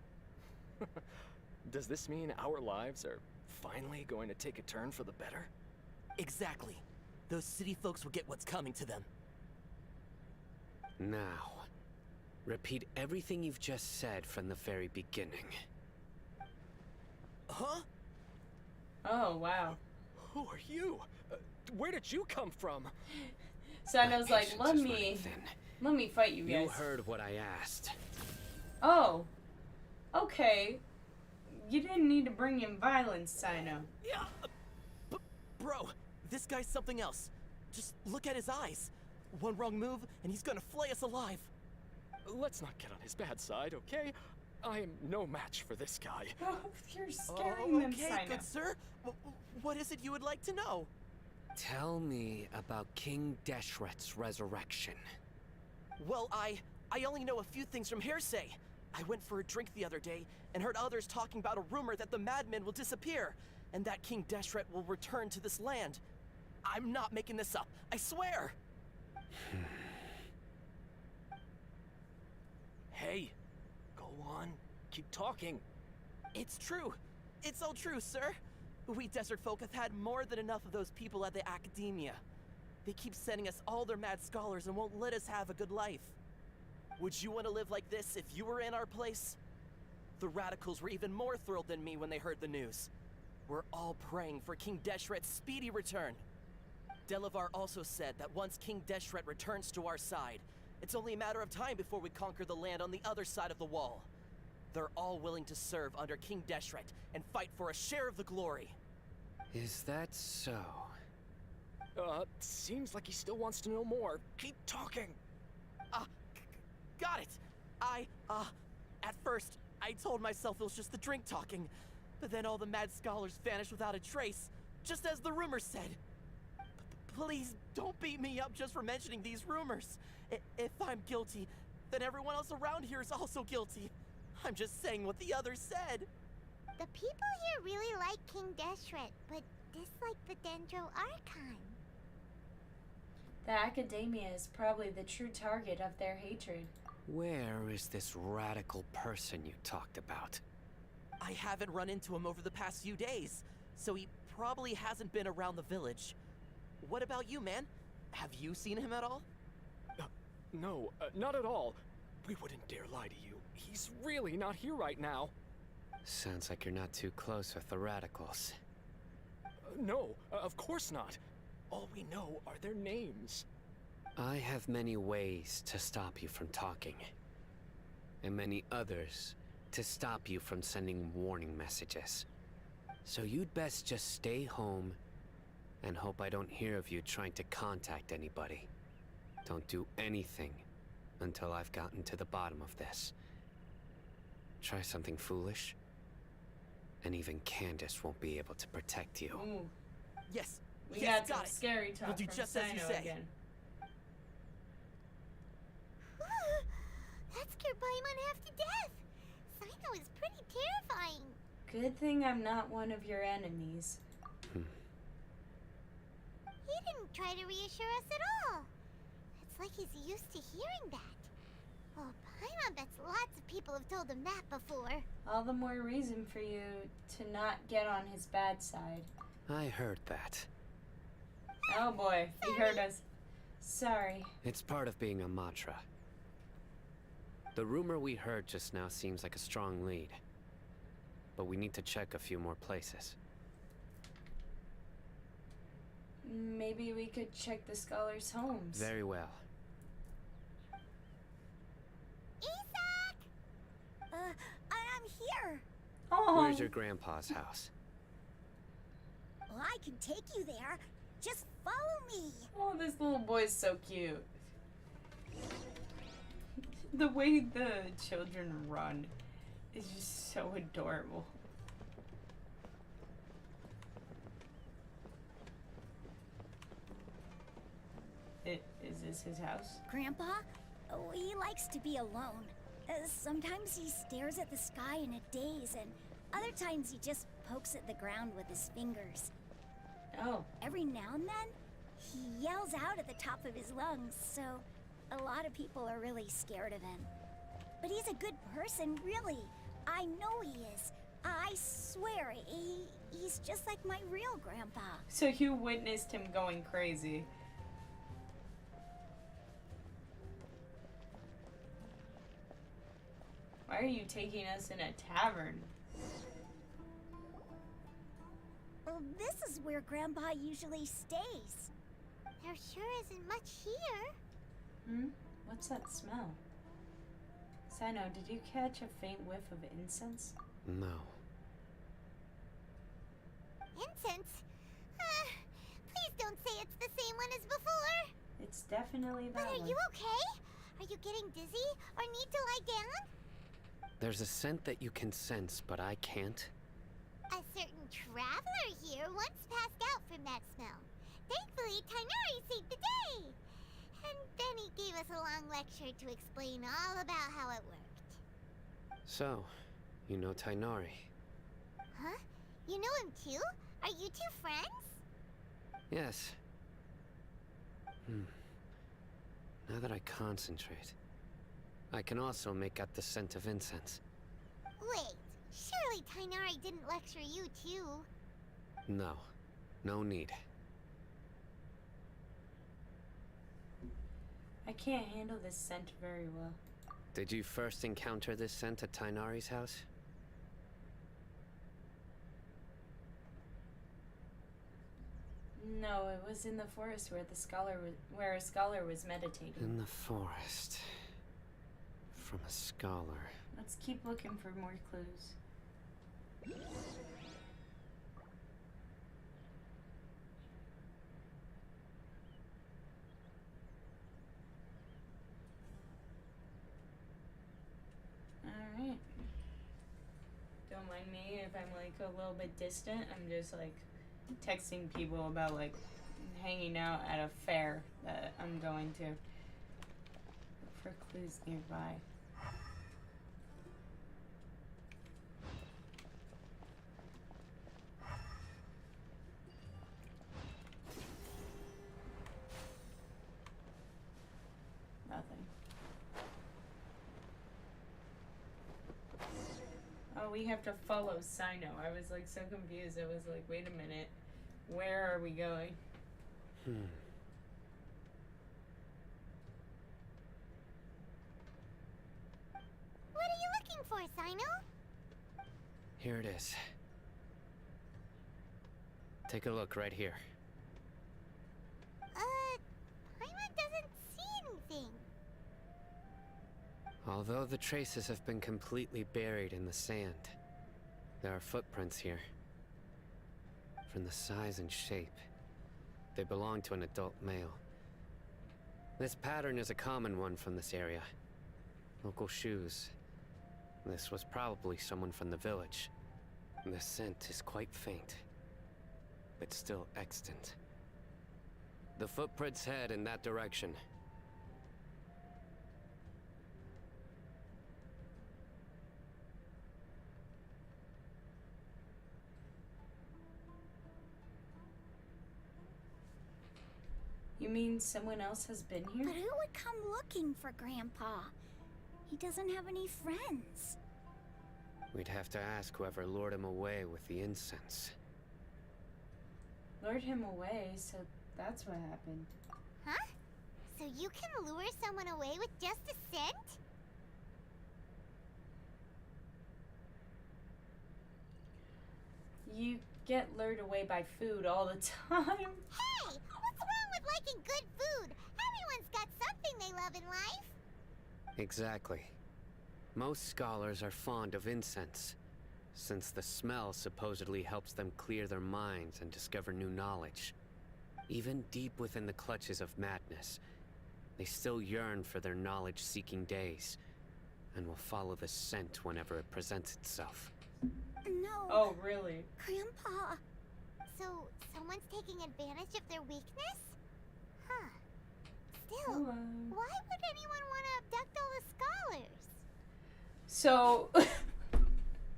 Does this mean our lives are finally going to take a turn for the better? Exactly. Those city folks will get what's coming to them. Now, repeat everything you've just said from the very beginning. Huh? Oh, wow. Who are you? Where did you come from? Sano's like, let Patience is running me thin. fight you guys. You heard what I asked. Oh. Okay. You didn't need to bring in violence, Sino. Yeah, bro, this guy's something else. Just look at his eyes. One wrong move, and he's gonna flay us alive. Let's not get on his bad side, okay? I am no match for this guy. Oh, you're scaring them, Okay, Sino. good sir. What is it you would like to know? Tell me about King Deshret's resurrection. Well, I only know a few things from hearsay. I went for a drink the other day and heard others talking about a rumor that the madmen will disappear and that King Deshret will return to this land. I'm not making this up, I swear! Hey, go on. Keep talking. It's true. It's all true, sir. We desert folk have had more than enough of those people at the academia. They keep sending us all their mad scholars and won't let us have a good life. Would you want to live like this if you were in our place? The radicals were even more thrilled than me when they heard the news. We're all praying for King Deshret's speedy return. Delavar also said that once King Deshret returns to our side, it's only a matter of time before we conquer the land on the other side of the wall. They're all willing to serve under King Deshret and fight for a share of the glory. Is that so? Seems like he still wants to know more. Keep talking. Got it! At first, I told myself it was just the drink talking, but then all the mad scholars vanished without a trace, just as the rumors said. Please, don't beat me up just for mentioning these rumors. If I'm guilty, then everyone else around here is also guilty. I'm just saying what the others said. The people here really like King Deshret, but dislike the Dendro Archon. The academia is probably the true target of their hatred. Where is this radical person you talked about? I haven't run into him over the past few days, so he probably hasn't been around the village. What about you, man? Have you seen him at all? No, not at all. We wouldn't dare lie to you. He's really not here right now. Sounds like you're not too close with the radicals. No, of course not. All we know are their names. I have many ways to stop you from talking. And many others to stop you from sending warning messages. So you'd best just stay home and hope I don't hear of you trying to contact anybody. Don't do anything until I've gotten to the bottom of this. Try something foolish, and even Candace won't be able to protect you. Ooh. Yes. We yes, got some scary talk We'll do from just as you Sino say. again. half to death. Sino is pretty terrifying. Good thing I'm not one of your enemies. He didn't try to reassure us at all. It's like he's used to hearing that. Oh, Paimon bets lots of people have told him that before. All the more reason for you to not get on his bad side. I heard that. Oh boy, he heard us. Sorry. It's part of being a Matra. The rumor we heard just now seems like a strong lead. But we need to check a few more places. Maybe we could check the scholars' homes. Very well. Isak! I'm here. Oh. Where's your grandpa's house? Well, I can take you there. Just follow me. Oh, this little boy's so cute. The way the children run is just so adorable. Is this his house? Grandpa? Oh, he likes to be alone. Sometimes he stares at the sky in a daze, and other times he just pokes at the ground with his fingers. Oh. Every now and then, he yells out at the top of his lungs, so a lot of people are really scared of him. But he's a good person, really. I know he is. I swear, he's just like my real grandpa. So you witnessed him going crazy. Why are you taking us in a tavern? Well, this is where Grandpa usually stays. There sure isn't much here. Hmm? What's that smell? Sino, did you catch a faint whiff of incense? No. Incense? Please don't say it's the same one as before. It's definitely that But are one. you okay? Are you getting dizzy or need to lie down? There's a scent that you can sense, but I can't. A certain traveler here once passed out from that smell. Thankfully, Tainari saved the day. And then he gave us a long lecture to explain all about how it worked. So, you know Tainari? Huh? You know him too? Are you two friends? Yes. Now that I concentrate, I can also make out the scent of incense. Wait, surely Tainari didn't lecture you too? No. No need. I can't handle this scent very well. Did you first encounter this scent at Tainari's house? No, it was in the forest where a scholar was meditating. In the forest. From a scholar. Let's keep looking for more clues. Alright. Don't mind me if I'm like a little bit distant. I'm just like texting people about like hanging out at a fair that I'm going to. Look for clues nearby. Nothing. Oh, we have to follow Sino. I was like so confused. I was like, wait a minute. Where are we going? What are you looking for, Sino? Here it is. Take a look right here. Paimon doesn't see anything. Although the traces have been completely buried in the sand, there are footprints here. From the size and shape, they belong to an adult male. This pattern is a common one from this area. Local shoes. This was probably someone from the village. The scent is quite faint, but still extant. The footprints head in that direction. mean someone else has been here? But who would come looking for Grandpa? He doesn't have any friends. We'd have to ask whoever lured him away with the incense. Lured him away, so that's what happened. Huh? So you can lure someone away with just a scent? You get lured away by food all the time. Hey! What's wrong with liking good food? Everyone's got something they love in life. Exactly. Most scholars are fond of incense, since the smell supposedly helps them clear their minds and discover new knowledge. Even deep within the clutches of madness, they still yearn for their knowledge-seeking days, and will follow the scent whenever it presents itself. No. Oh, really? Grandpa. So, someone's taking advantage of their weakness? Huh. Still, Hello. why would anyone want to abduct all the scholars? So,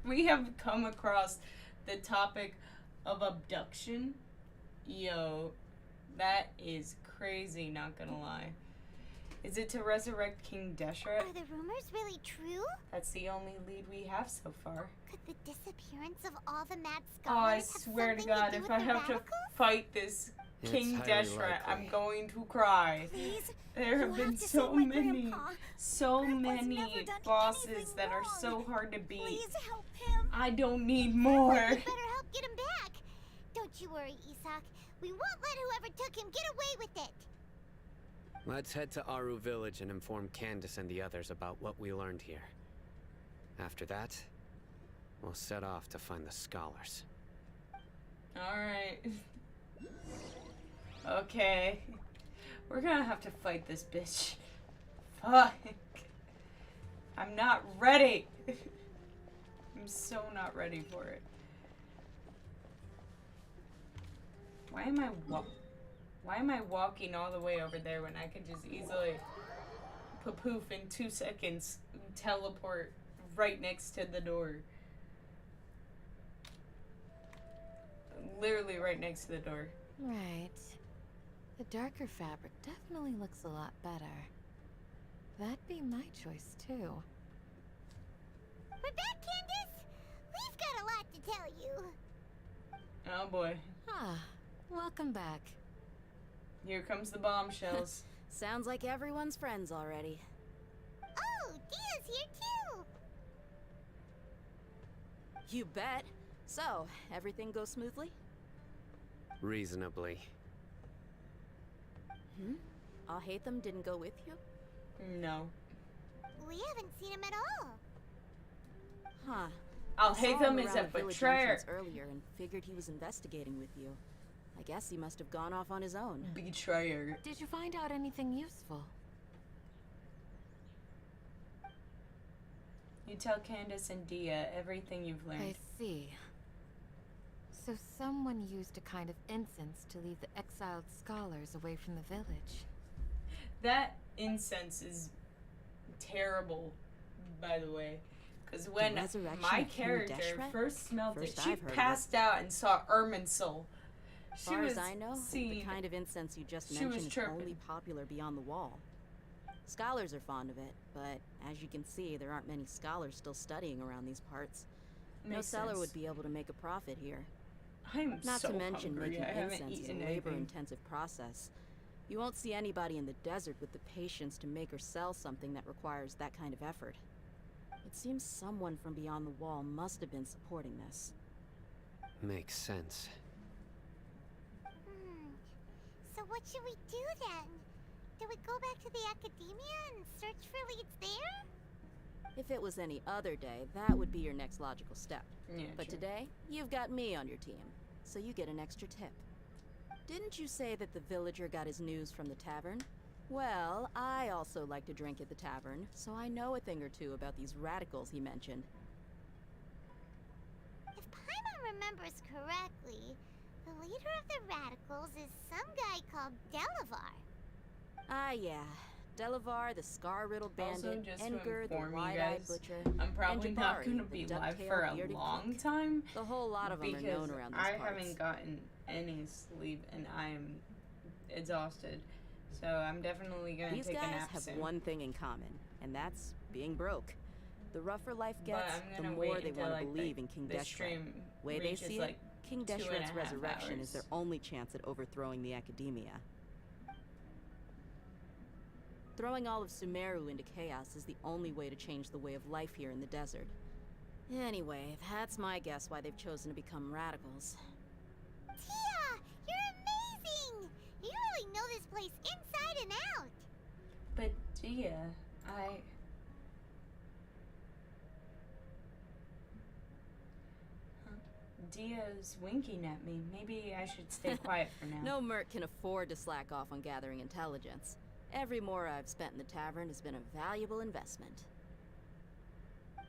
we have come across the topic of abduction. Yo, that is crazy, not gonna lie. Is it to resurrect King Deshret? Are the rumors really true? That's the only lead we have so far. Could the disappearance of all the mad Oh, I scholars have swear to something God, do if with I the have to radicals? fight this King It's highly Deshret, I'm likely. going to cry. Please. There have You been have to so save my many, grandpa. so Grandpa's many never done bosses anything that are wrong. so hard to beat. Please help him. I don't need more. You better help get him back. Don't you worry, Isak. We won't let whoever took him get away with it. Let's head to Aru Village and inform Candace and the others about what we learned here. After that, we'll set off to find the scholars. Alright. Okay. We're gonna have to fight this bitch. Fuck. I'm not ready. I'm so not ready for it. Why am I walking all the way over there when I could just easily poof in 2 seconds teleport right next to the door? Literally right next to the door. Right. The darker fabric definitely looks a lot better. That'd be my choice, too. We're back, Candace. We've got a lot to tell you. Oh boy. Ah, welcome back. Here comes the bombshells. Sounds like everyone's friends already. Oh, Dia's here too. You bet. So, everything goes smoothly? Reasonably. Alhaitham didn't go with you? No. We haven't seen him at all. Huh. I'll I hate saw him them is a around the village betrayer. entrance earlier and figured he was investigating with you. I guess he must have gone off on his own. Betrayer. Did you find out anything useful? You tell Candace and Dia everything you've learned. I see. So someone used a kind of incense to lead the exiled scholars away from the village. That incense is terrible, by the way. Because when resurrection my of King character Deshret? first smelled First it, she I've heard of it. passed out and saw Irminsul. As She far was as I know, the seeing. kind of incense you just she was mentioned is chirping. only popular beyond the wall. Scholars are fond of it, but as you can see, there aren't many scholars still studying around these parts. No Makes seller sense. would be able to make a profit here. I'm Not so to mention hungry. making I haven't incense is eaten a anything. labor-intensive process. You won't see anybody in the desert with the patience to make or sell something that requires that kind of effort. It seems someone from beyond the wall must have been supporting this. Makes sense. So what should we do then? Do we go back to the academia and search for leads there? If it was any other day, that would be your next logical step. Yeah, But true. today, you've got me on your team, so you get an extra tip. Didn't you say that the villager got his news from the tavern? Well, I also like to drink at the tavern, so I know a thing or two about these radicals he mentioned. If Paimon remembers correctly, the leader of the radicals is some guy called Delavar. Ah, yeah. Delavar, the scar-riddled Also, bandit, just to Enger, the inform you wide-eyed guys, butcher, I'm probably and not Jabari, going to the be live duck-tailed for a bearded long cook. time. The whole lot of them are Because known around these I parts. haven't gotten any sleep and I am exhausted. So I'm definitely gonna These take a guys nap have soon. one thing in common, and that's being broke. The rougher life But gets, I'm the gonna more wait they until, want to like, believe in King the Deshret. stream Way they reaches, see like, it, King 2.5 Deshret's resurrection is hours. their only chance at overthrowing the Academia. Throwing all of Sumeru into chaos is the only way to change the way of life here in the desert. Anyway, that's my guess why they've chosen to become radicals. Tia, you're amazing! You really know this place inside and out. But Dia, Dia's winking at me. Maybe I should stay quiet for now. No merc can afford to slack off on gathering intelligence. Every more I've spent in the tavern has been a valuable investment.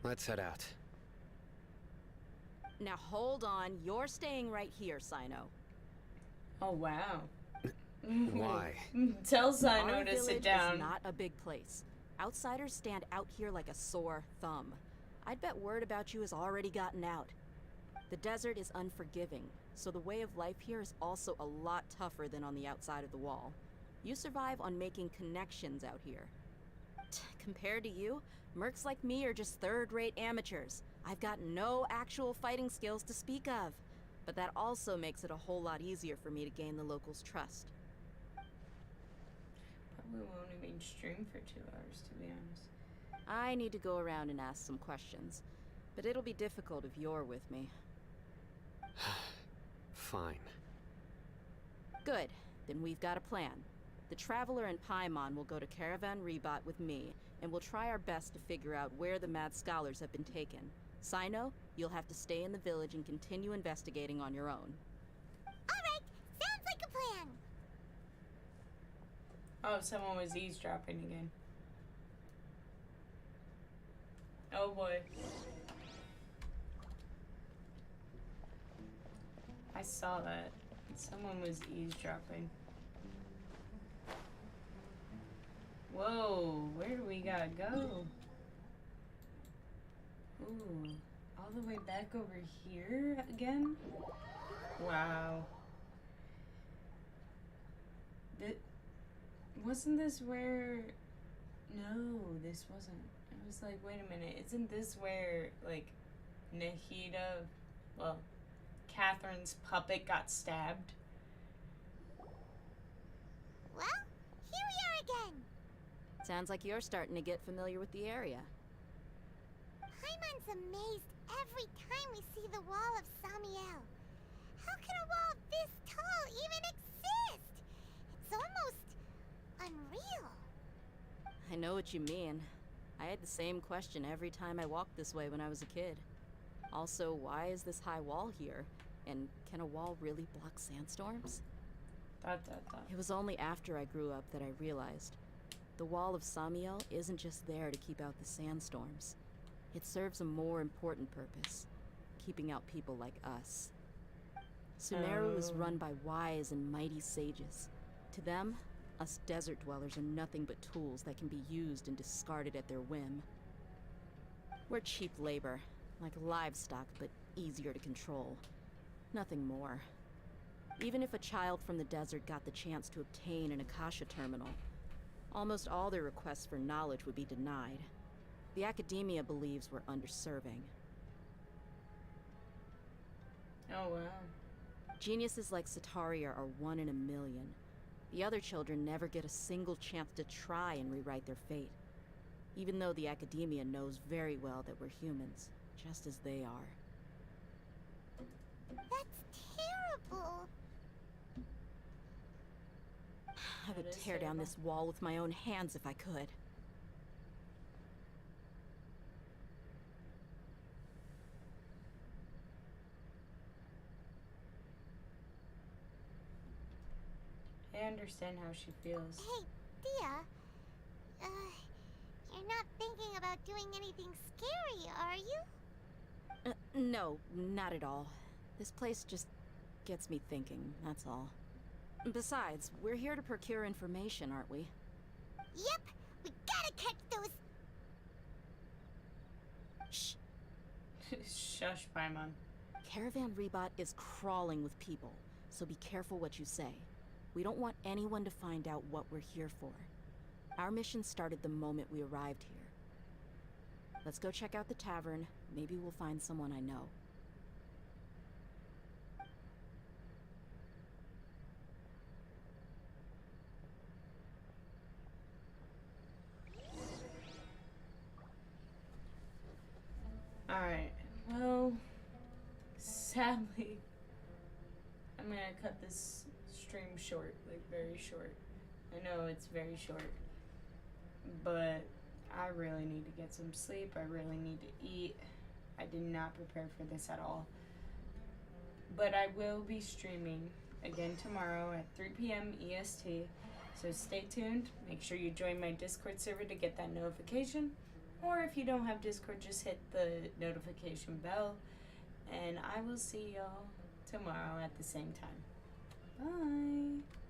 Let's head out. Now hold on, you're staying right here, Sino. Oh wow. Why? Tell Our Sino to village sit down. is not a big place. Outsiders stand out here like a sore thumb. I'd bet word about you has already gotten out. The desert is unforgiving, so the way of life here is also a lot tougher than on the outside of the wall. You survive on making connections out here. Compared to you, mercs like me are just third-rate amateurs. I've got no actual fighting skills to speak of, but that also makes it a whole lot easier for me to gain the locals' trust. Probably won't even stream for 2 hours, to be honest. I need to go around and ask some questions, but it'll be difficult if you're with me. Fine. Good, then we've got a plan. The Traveler and Paimon will go to Caravan Rebot with me, and we'll try our best to figure out where the Mad Scholars have been taken. Sino, you'll have to stay in the village and continue investigating on your own. Alright, sounds like a plan. Oh, someone was eavesdropping again. Oh boy. I saw that. Someone was eavesdropping. Whoa, where do we gotta go? Ooh, all the way back over here again? Wow. Wasn't this where... No, this wasn't. I was like, wait a minute, isn't this where, like, Nahida, well, Catherine's puppet got stabbed? Well, here we are again. Sounds like you're starting to get familiar with the area. Paimon's amazed every time we see the wall of Samiel. How can a wall this tall even exist? It's almost unreal. I know what you mean. I had the same question every time I walked this way when I was a kid. Also, why is this high wall here? And can a wall really block sandstorms? It was only after I grew up that I realized the wall of Samiel isn't just there to keep out the sandstorms. It serves a more important purpose, keeping out people like us. Sumeru is run by wise and mighty sages. To them, us desert dwellers are nothing but tools that can be used and discarded at their whim. We're cheap labor, like livestock, but easier to control. Nothing more. Even if a child from the desert got the chance to obtain an Akasha terminal, almost all their requests for knowledge would be denied. The Academia believes we're underserving. Oh, wow. Geniuses like Sataria are 1 in a million. The other children never get a single chance to try and rewrite their fate. Even though the Academia knows very well that we're humans, just as they are. That's terrible. I would tear down this wall with my own hands if I could. I understand how she feels. Hey, Thea. You're not thinking about doing anything scary, are you? No, not at all. This place just gets me thinking, that's all. Besides, we're here to procure information, aren't we? Yep, we gotta catch those. Shh. Shush, Paimon. Caravan Rebot is crawling with people, so be careful what you say. We don't want anyone to find out what we're here for. Our mission started the moment we arrived here. Let's go check out the tavern. Maybe we'll find someone I know. Alright, well, sadly, I'm gonna cut this stream short, like very short. I know it's very short, but I really need to get some sleep. I really need to eat. I did not prepare for this at all. But I will be streaming again tomorrow at 3 p.m. EST. So stay tuned. Make sure you join my Discord server to get that notification. Or if you don't have Discord, just hit the notification bell. And I will see y'all tomorrow at the same time. Bye.